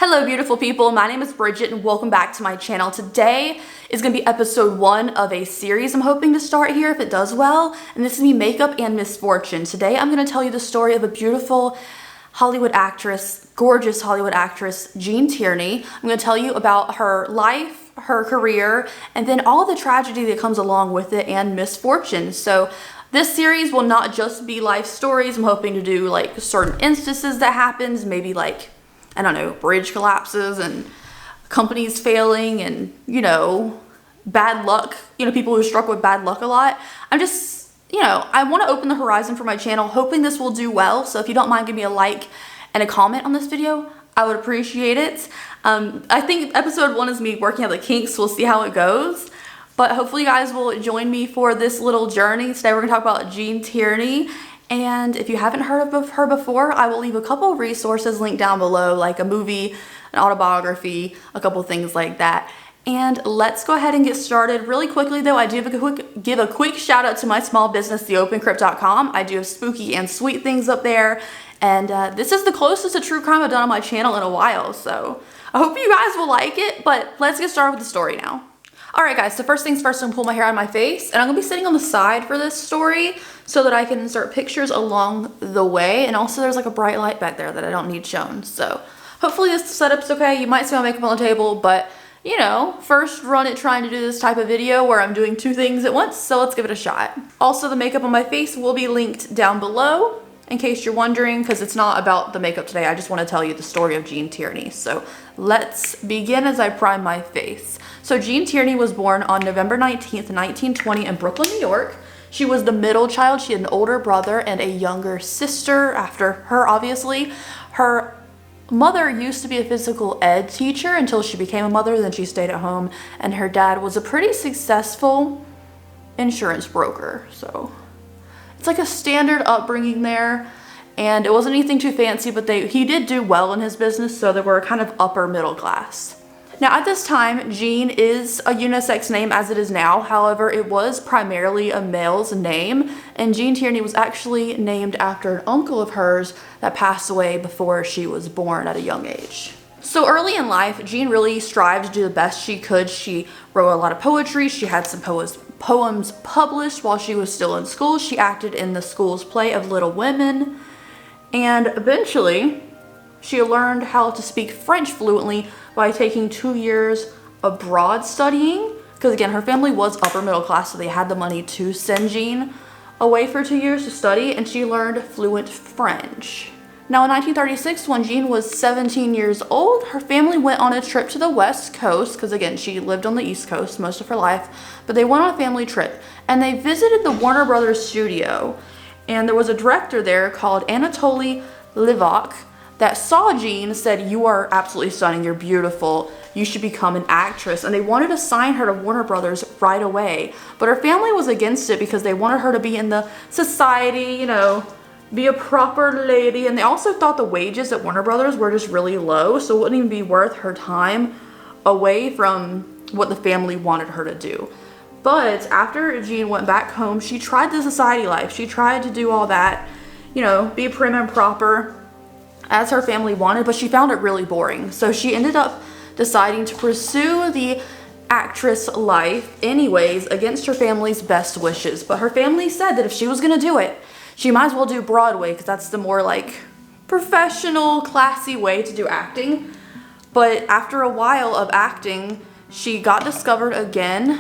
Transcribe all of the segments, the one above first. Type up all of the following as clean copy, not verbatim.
Hello beautiful people, my name is Bridget and welcome back to my channel. Today is going to be episode 1 of a series I'm hoping to start here if it does well, and this is me Makeup and Misfortune. Today I'm going to tell you the story of a beautiful Hollywood actress, gorgeous Hollywood actress, Tierney. I'm going to tell you about her life, her career, and then all the tragedy that comes along with it and misfortune. So this series will not just be life stories. I'm hoping to do like certain instances that happens, maybe like, I don't know, bridge collapses and companies failing and, bad luck, people who are struck with bad luck a lot. I'm just, I want to open the horizon for my channel, hoping this will do well. So if you don't mind, give me a like and a comment on this video. I would appreciate it. I think episode 1 is me working out the kinks. We'll see how it goes. But hopefully you guys will join me for this little journey. Today we're going to talk about Tierney. And if you haven't heard of her before, I will leave a couple of resources linked down below, like a movie, an autobiography, a couple things like that. And let's go ahead and get started. Really quickly though, I do give a quick shout out to my small business, theopencrypt.com. I do have spooky and sweet things up there. And this is the closest to true crime I've done on my channel in a while. So I hope you guys will like it, but let's get started with the story now. Alright guys, so first things first, I'm going to pull my hair out of my face, and I'm going to be sitting on the side for this story so that I can insert pictures along the way, and also there's like a bright light back there that I don't need shown, so hopefully this setup's okay. You might see my makeup on the table, but first run it trying to do this type of video where I'm doing 2 things at once, so let's give it a shot. Also, the makeup on my face will be linked down below in case you're wondering, because it's not about the makeup today. I just want to tell you the story of Tierney. So let's begin as I prime my face. So Tierney was born on November 19th, 1920 in Brooklyn, New York. She was the middle child. She had an older brother and a younger sister after her, obviously. Her mother used to be a physical ed teacher until she became a mother, then she stayed at home, and her dad was a pretty successful insurance broker. So it's like a standard upbringing there, and it wasn't anything too fancy, but he did do well in his business, so they were kind of upper middle class. Now at this time, Jean is a unisex name as it is now. However, it was primarily a male's name, and Tierney was actually named after an uncle of hers that passed away before she was born at a young age. So early in life, Jean really strived to do the best she could. She wrote a lot of poetry. She had some poems published while she was still in school. She acted in the school's play of Little Women, and eventually she learned how to speak French fluently by taking 2 years abroad studying, because again, her family was upper middle class, so they had the money to send Jean away for 2 years to study, and she learned fluent French. Now in 1936, when Jean was 17 years old, her family went on a trip to the West Coast, because again, she lived on the East Coast most of her life, but they went on a family trip, and they visited the Warner Brothers studio, and there was a director there called Anatoly Livok that saw Jean, said, "You are absolutely stunning, you're beautiful, you should become an actress," and they wanted to sign her to Warner Brothers right away. But her family was against it because they wanted her to be in the society, be a proper lady, and they also thought the wages at Warner Brothers were just really low, so it wouldn't even be worth her time away from what the family wanted her to do. But after Jean went back home, she tried the society life. She tried to do all that, be prim and proper as her family wanted, but she found it really boring. So she ended up deciding to pursue the actress life anyways against her family's best wishes. But her family said that if she was gonna do it, she might as well do Broadway, because that's the more like professional, classy way to do acting. But after a while of acting, she got discovered again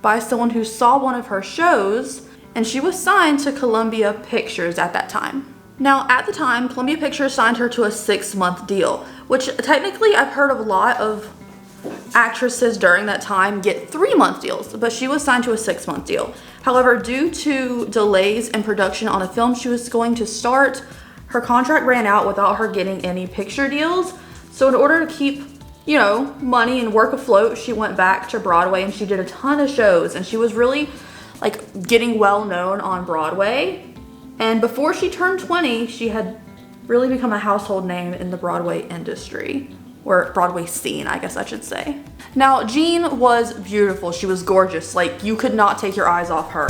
by someone who saw one of her shows, and she was signed to Columbia Pictures at that time. Now, at the time, Columbia Pictures signed her to a 6-month deal, which technically I've heard of a lot of actresses during that time get 3-month deals, but she was signed to a 6-month deal. However, due to delays in production on a film she was going to start, her contract ran out without her getting any picture deals. So in order to keep, money and work afloat, she went back to Broadway and she did a ton of shows, and she was really like getting well known on Broadway. And before she turned 20, she had really become a household name in the Broadway industry, or Broadway scene, I guess I should say. Now, Jean was beautiful. She was gorgeous. Like, you could not take your eyes off her.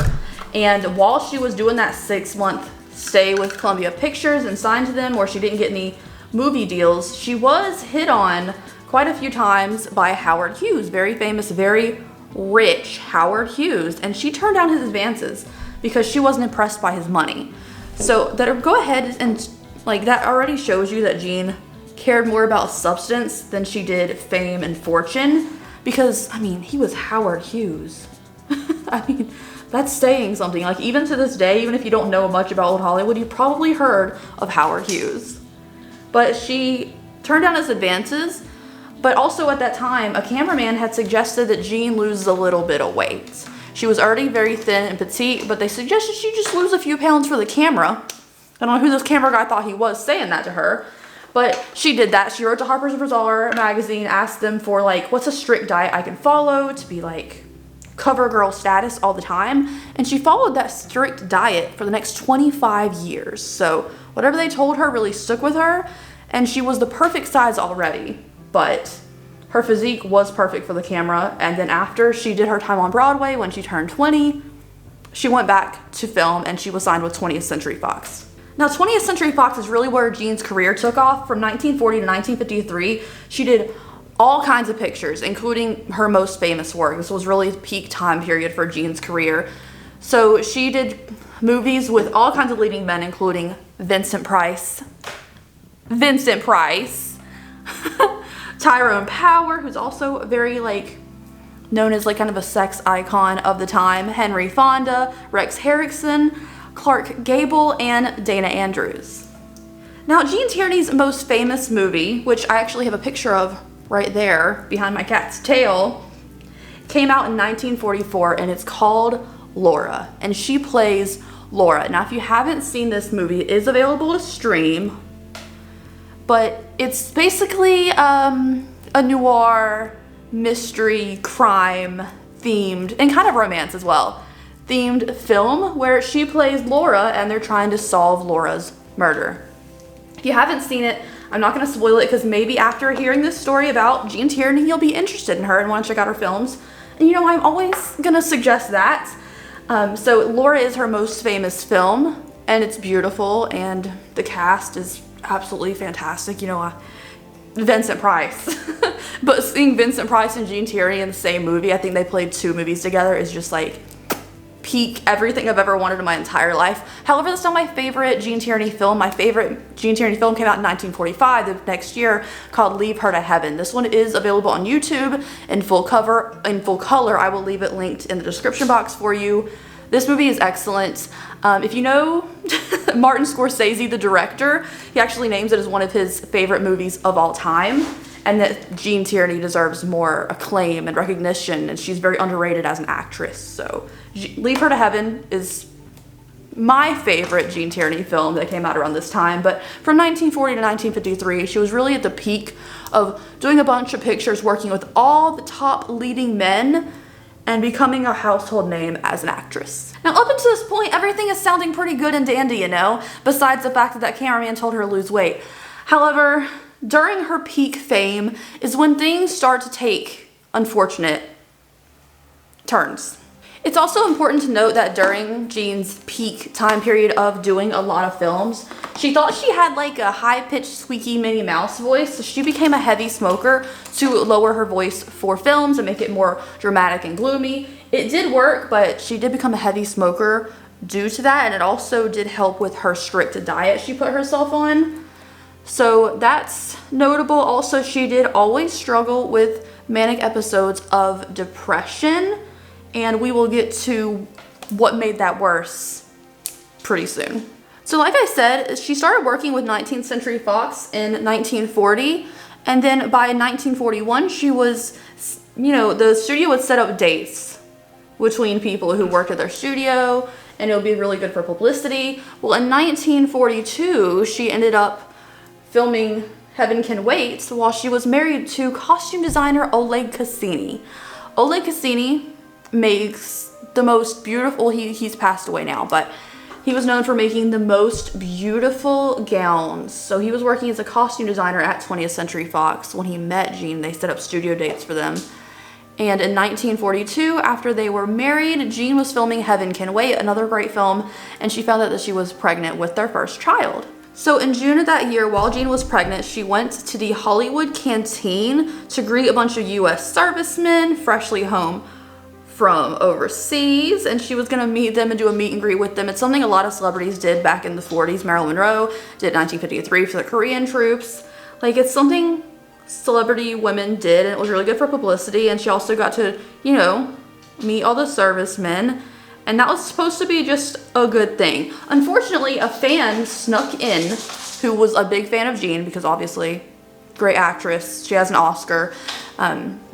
And while she was doing that 6-month stay with Columbia Pictures and signed to them, where she didn't get any movie deals, she was hit on quite a few times by Howard Hughes, very famous, very rich Howard Hughes, and she turned down his advances because she wasn't impressed by his money. So go ahead and like that already shows you that Jean cared more about substance than she did fame and fortune, because I mean, he was Howard Hughes. I mean, that's saying something. Like, even to this day, even if you don't know much about old Hollywood, you probably heard of Howard Hughes. But she turned down his advances. But also at that time, a cameraman had suggested that Jean lose a little bit of weight. She was already very thin and petite, but they suggested she just lose a few pounds for the camera. I don't know who this camera guy thought he was saying that to her, but she did that. She wrote to Harper's Bazaar magazine, asked them for like, what's a strict diet I can follow to be like cover girl status all the time. And she followed that strict diet for the next 25 years. So whatever they told her really stuck with her, and she was the perfect size already. But her physique was perfect for the camera. And then after she did her time on Broadway, when she turned 20, she went back to film and she was signed with 20th Century Fox. Now, 20th Century Fox is really where Jean's career took off. From 1940 to 1953, she did all kinds of pictures, including her most famous work. This was really the peak time period for Jean's career. So she did movies with all kinds of leading men, including Vincent Price, Tyrone Power, who's also very like known as like kind of a sex icon of the time, Henry Fonda, Rex Harrison, Clark Gable, and Dana Andrews. Now, Jean Tierney's most famous movie, which I actually have a picture of right there behind my cat's tail, came out in 1944, and it's called Laura, and she plays Laura. Now, if you haven't seen this movie, it is available to stream, but it's basically a noir, mystery, crime themed, and kind of romance as well, themed film where she plays Laura and they're trying to solve Laura's murder. If you haven't seen it, I'm not going to spoil it, because maybe after hearing this story about Jean Tierney, you'll be interested in her and want to check out her films. And you know, I'm always going to suggest that. So Laura is her most famous film, and it's beautiful, and the cast is absolutely fantastic. You know, Vincent Price. But seeing Vincent Price and Jean Tierney in the same movie, I think they played 2 movies together, is just like peak everything I've ever wanted in my entire life. However, that's not my favorite Jean Tierney film. My favorite Jean Tierney film came out in 1945, the next year, called Leave Her to Heaven. This one is available on YouTube in full color. I will leave it linked in the description box for you. This movie is excellent. If you know Martin Scorsese, the director, he actually names it as one of his favorite movies of all time, and that Jean Tierney deserves more acclaim and recognition, and she's very underrated as an actress. So Leave Her to Heaven is my favorite Jean Tierney film that came out around this time. But from 1940 to 1953, she was really at the peak of doing a bunch of pictures, working with all the top leading men, and becoming a household name as an actress. Now, up until this point, everything is sounding pretty good and dandy, you know, besides the fact that that cameraman told her to lose weight. However, during her peak fame is when things start to take unfortunate turns. It's also important to note that during Jean's peak time period of doing a lot of films, she thought she had like a high-pitched, squeaky Minnie Mouse voice, so she became a heavy smoker to lower her voice for films and make it more dramatic and gloomy. It did work, but she did become a heavy smoker due to that, and it also did help with her strict diet she put herself on. So that's notable. Also, she did always struggle with manic episodes of depression, and we will get to what made that worse pretty soon. So like I said, she started working with 19th Century Fox in 1940, and then by 1941 she was, you know, the studio would set up dates between people who worked at their studio, and it would be really good for publicity. Well, in 1942 she ended up filming Heaven Can Wait while she was married to costume designer Oleg Cassini. Oleg Cassini makes the most beautiful, he's passed away now, but he was known for making the most beautiful gowns. So he was working as a costume designer at 20th Century Fox when he met Jean. They set up studio dates for them. And in 1942, after they were married, Jean was filming Heaven Can Wait, another great film, and she found out that she was pregnant with their first child. So in June of that year, while Jean was pregnant, she went to the Hollywood canteen to greet a bunch of US servicemen freshly home from overseas, and she was gonna meet them and do a meet and greet with them. It's something a lot of celebrities did back in the 40s. Marilyn Monroe did 1953 for the Korean troops. Like, it's something celebrity women did, and it was really good for publicity, and she also got to, you know, meet all the servicemen. And that was supposed to be just a good thing. Unfortunately, a fan snuck in who was a big fan of Jean, because obviously, great actress. She has an Oscar.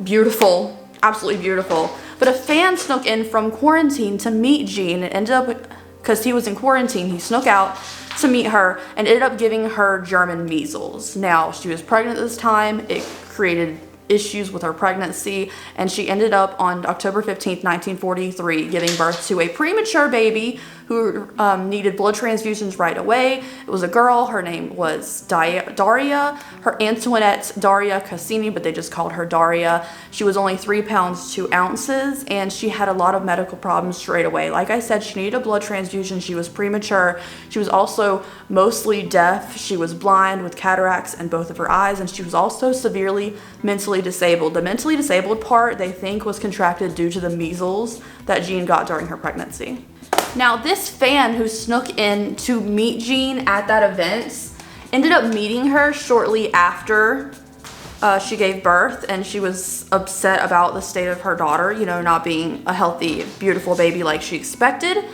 Beautiful, absolutely beautiful. But a fan snuck in from quarantine to meet Jean and ended up, because he was in quarantine, he snuck out to meet her and ended up giving her German measles. Now, she was pregnant at this time. It created issues with her pregnancy, and she ended up on October 15th, 1943, giving birth to a premature baby who needed blood transfusions right away. It was a girl. Her name was Daria, her Antoinette Daria Cassini, but they just called her Daria. She was only 3 pounds 2 ounces, and she had a lot of medical problems straight away. Like I said, she needed a blood transfusion. She was premature. She was also mostly deaf. She was blind with cataracts in both of her eyes, and she was also severely mentally disabled. The mentally disabled part, they think, was contracted due to the measles that Jean got during her pregnancy. Now, this fan who snuck in to meet Jean at that event ended up meeting her shortly after she gave birth, and she was upset about the state of her daughter, you know, not being a healthy, beautiful baby like she expected.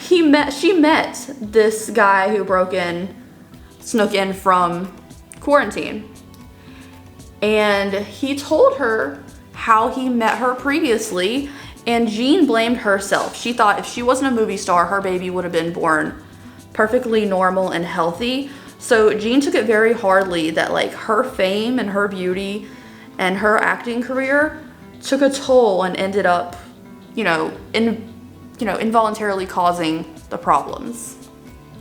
She met this guy who snuck in from quarantine, and he told her how he met her previously. And Jean blamed herself. She thought if she wasn't a movie star, her baby would have been born perfectly normal and healthy. So Jean took it very hardly that, like, her fame and her beauty and her acting career took a toll and ended up, involuntarily causing the problems.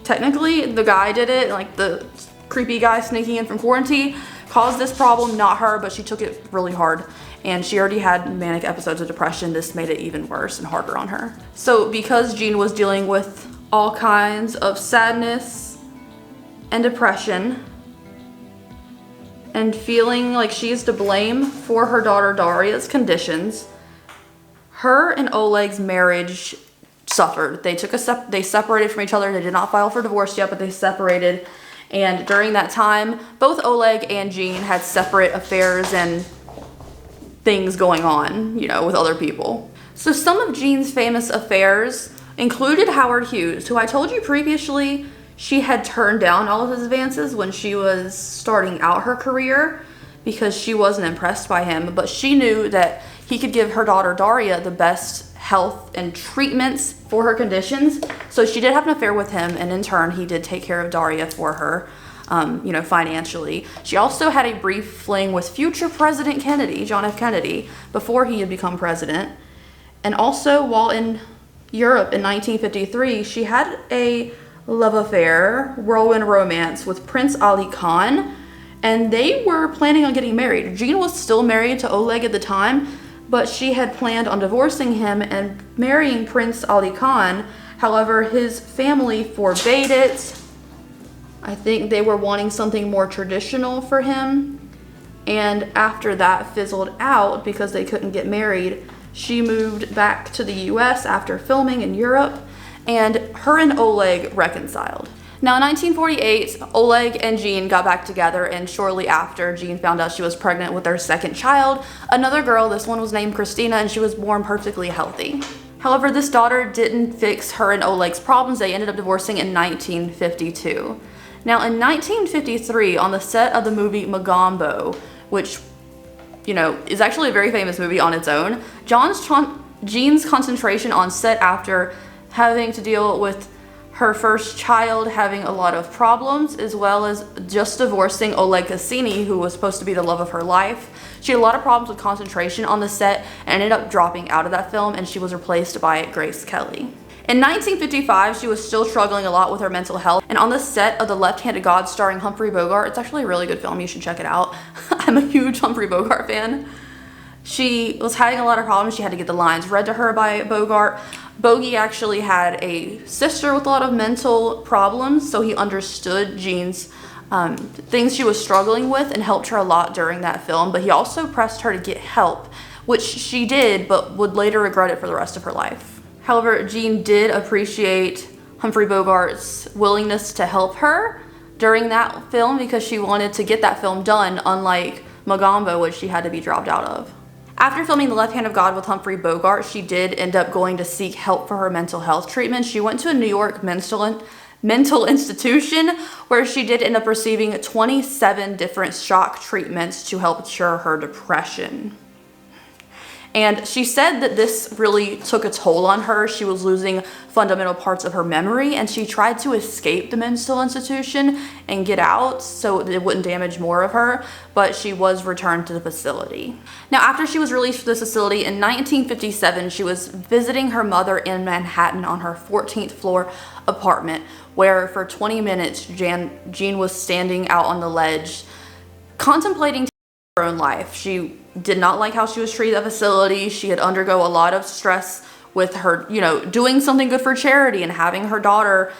Technically, the guy did it, like the creepy guy sneaking in from quarantine caused this problem, not her, but she took it really hard. And she already had manic episodes of depression. This made it even worse and harder on her. So because Jean was dealing with all kinds of sadness and depression and feeling like she's to blame for her daughter Daria's conditions, her and Oleg's marriage suffered. They separated from each other. They did not file for divorce yet, but they separated. And during that time, both Oleg and Jean had separate affairs and things going on, with other people. So some of Jean's famous affairs included Howard Hughes, who I told you previously she had turned down all of his advances when she was starting out her career because she wasn't impressed by him, but she knew that he could give her daughter Daria the best health and treatments for her conditions. So she did have an affair with him, and in turn he did take care of Daria for her, financially. She also had a brief fling with future President Kennedy, John F. Kennedy, before he had become president. And also, while in Europe in 1953, she had a love affair, whirlwind romance with Prince Ali Khan, and they were planning on getting married. Jean was still married to Oleg at the time, but she had planned on divorcing him and marrying Prince Ali Khan. However, his family forbade it. I think they were wanting something more traditional for him. And after that fizzled out because they couldn't get married, she moved back to the US after filming in Europe, and her and Oleg reconciled. Now in 1948, Oleg and Jean got back together, and shortly after, Jean found out she was pregnant with their second child, another girl. This one was named Christina, and she was born perfectly healthy. However, this daughter didn't fix her and Oleg's problems. They ended up divorcing in 1952. Now in 1953, on the set of the movie Mogambo, which, is actually a very famous movie on its own, Jean's concentration on set after having to deal with her first child having a lot of problems, as well as just divorcing Oleg Cassini, who was supposed to be the love of her life. She had a lot of problems with concentration on the set and ended up dropping out of that film, and she was replaced by Grace Kelly. In 1955, she was still struggling a lot with her mental health, and on the set of The Left-Handed God starring Humphrey Bogart, it's actually a really good film, you should check it out. I'm a huge Humphrey Bogart fan. She was having a lot of problems. She had to get the lines read to her by Bogart. Bogey actually had a sister with a lot of mental problems, so he understood Jean's things she was struggling with and helped her a lot during that film, but he also pressed her to get help, which she did, but would later regret it for the rest of her life. However, Jean did appreciate Humphrey Bogart's willingness to help her during that film because she wanted to get that film done, unlike Mogambo, which she had to be dropped out of. After filming The Left Hand of God with Humphrey Bogart, she did end up going to seek help for her mental health treatment. She went to a New York mental institution where she did end up receiving 27 different shock treatments to help cure her depression. And she said that this really took a toll on her. She was losing fundamental parts of her memory, and she tried to escape the mental institution and get out so it wouldn't damage more of her, but she was returned to the facility. Now, after she was released from this facility in 1957, she was visiting her mother in Manhattan on her 14th floor apartment, where for 20 minutes, Jean was standing out on the ledge, contemplating her own life. She did not like how she was treated at the facility. She had undergo a lot of stress with her, doing something good for charity and having her daughter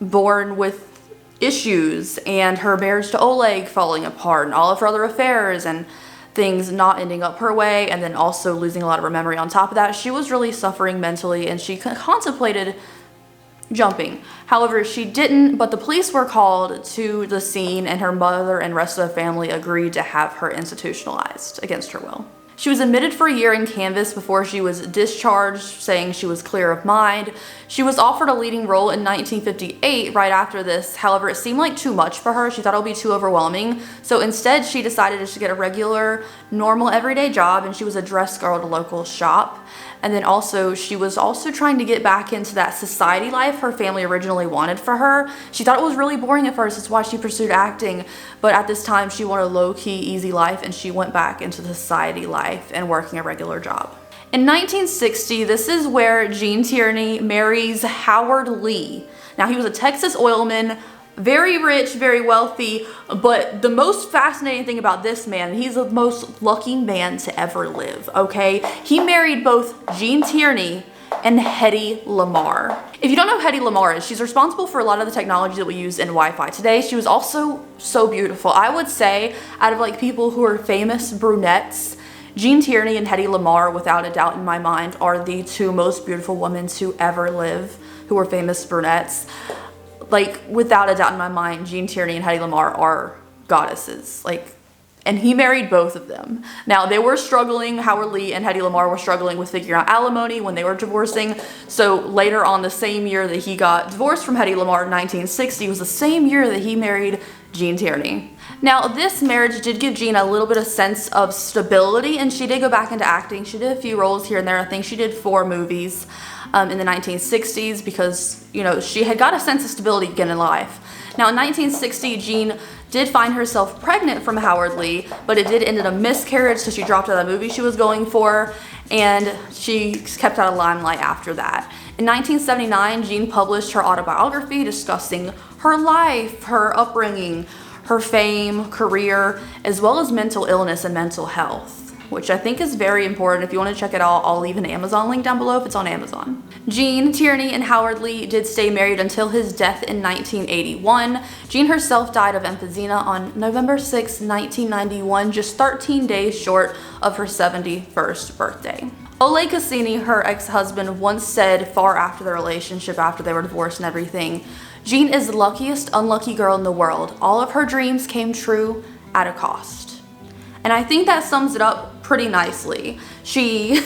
born with issues, and her marriage to Oleg falling apart, and all of her other affairs and things not ending up her way, and then also losing a lot of her memory on top of that. She was really suffering mentally, and she contemplated jumping. However, she didn't, but the police were called to the scene, and her mother and rest of the family agreed to have her institutionalized against her will. She was admitted for a year in canvas before she was discharged, saying she was clear of mind. She was offered a leading role in 1958 right after this. However, it seemed like too much for her. She thought it would be too overwhelming. So instead, she decided to get a regular, normal, everyday job, and she was a dress girl at a local shop. And then also, she was also trying to get back into that society life her family originally wanted for her. She thought it was really boring at first. That's why she pursued acting. But at this time, she wanted a low-key, easy life, and she went back into the society life and working a regular job. In 1960, this is where Gene Tierney marries Howard Lee. Now, he was a Texas oilman, very rich, very wealthy, but the most fascinating thing about this man, he's the most lucky man to ever live, okay? He married both Gene Tierney and Hedy Lamarr. If you don't know who Hedy Lamarr is, she's responsible for a lot of the technology that we use in Wi-Fi today. She was also so beautiful. I would say out of like people who are famous brunettes, Gene Tierney and Hedy Lamarr, without a doubt in my mind, are the two most beautiful women to ever live who are famous brunettes. Like, without a doubt in my mind, Gene Tierney and Hedy Lamarr are goddesses. And he married both of them. Now, they were struggling, Howard Lee and Hedy Lamarr were struggling with figuring out alimony when they were divorcing. So later on, the same year that he got divorced from Hedy Lamarr in 1960 was the same year that he married Gene Tierney. Now, this marriage did give Gene a little bit of sense of stability, and she did go back into acting. She did a few roles here and there. I think she did 4 movies in the 1960s because, she had got a sense of stability again in life. Now, in 1960, Gene did find herself pregnant from Howard Lee, but it did end in a miscarriage, so she dropped out of the movie she was going for, and she kept out of limelight after that. In 1979, Gene published her autobiography discussing her life, her upbringing, her fame, career, as well as mental illness and mental health, which I think is very important. If you want to check it out, I'll leave an Amazon link down below if it's on Amazon. Gene Tierney and Howard Lee did stay married until his death in 1981. Gene herself died of emphysema on November 6, 1991, just 13 days short of her 71st birthday. Oleg Cassini, her ex-husband, once said far after their relationship, after they were divorced and everything, "Gene is the luckiest unlucky girl in the world. All of her dreams came true at a cost." And I think that sums it up pretty nicely. She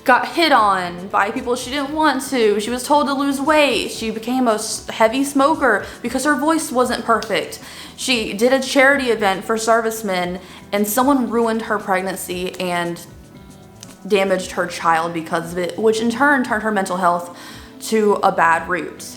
got hit on by people she didn't want to. She was told to lose weight. She became a heavy smoker because her voice wasn't perfect. She did a charity event for servicemen, and someone ruined her pregnancy and damaged her child because of it, which in turn turned her mental health to a bad route.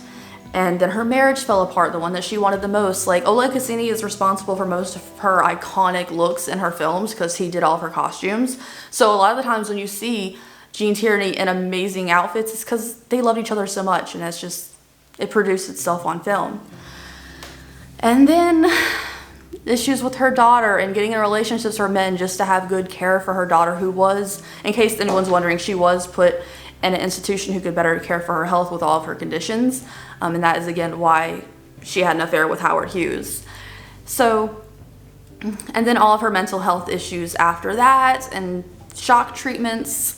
And then her marriage fell apart, the one that she wanted the most. Like, Oleg Cassini is responsible for most of her iconic looks in her films because he did all of her costumes. So a lot of the times when you see Gene Tierney in amazing outfits, it's because they loved each other so much, and it produced itself on film. And then issues with her daughter and getting in relationships with men just to have good care for her daughter, who was, in case anyone's wondering, she was put in an institution who could better care for her health with all of her conditions. And that is, again, why she had an affair with Howard Hughes. So, and then all of her mental health issues after that, and shock treatments,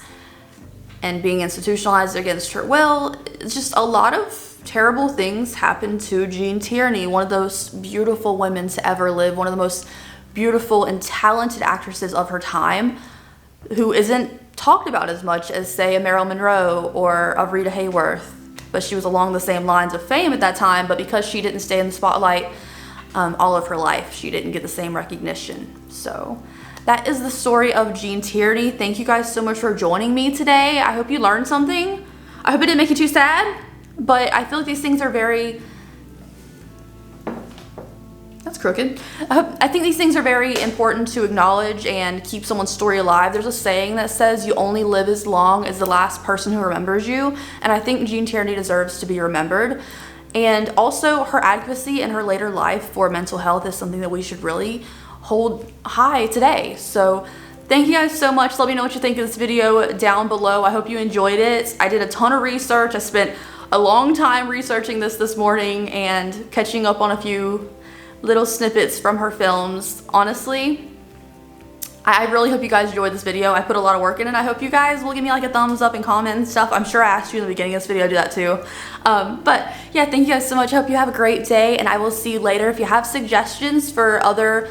and being institutionalized against her will. It's just a lot of terrible things happened to Jean Tierney, one of those beautiful women to ever live, one of the most beautiful and talented actresses of her time, who isn't talked about as much as, say, a Marilyn Monroe or a Rita Hayworth. But she was along the same lines of fame at that time, but because she didn't stay in the spotlight all of her life, she didn't get the same recognition. So that is the story of Jean Tierney. Thank you guys so much for joining me today. I hope you learned something. I hope it didn't make you too sad, but I feel like these things are very... That's crooked. I think these things are very important to acknowledge and keep someone's story alive. There's a saying that says you only live as long as the last person who remembers you, and I think Jean Tierney deserves to be remembered. And also, her advocacy in her later life for mental health is something that we should really hold high today. So thank you guys so much. Let me know what you think of this video down below. I hope you enjoyed it. I did a ton of research. I spent a long time researching this morning and catching up on a few little snippets from her films. Honestly, I really hope you guys enjoyed this video. I put a lot of work in it. I hope you guys will give me like a thumbs up and comment and stuff. I'm sure I asked you in the beginning of this video to do that too. But yeah, thank you guys so much. I hope you have a great day, and I will see you later. If you have suggestions for other,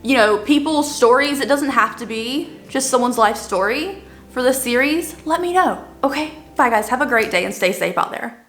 you know, people's stories, it doesn't have to be just someone's life story for this series, let me know. Okay, bye guys. Have a great day and stay safe out there.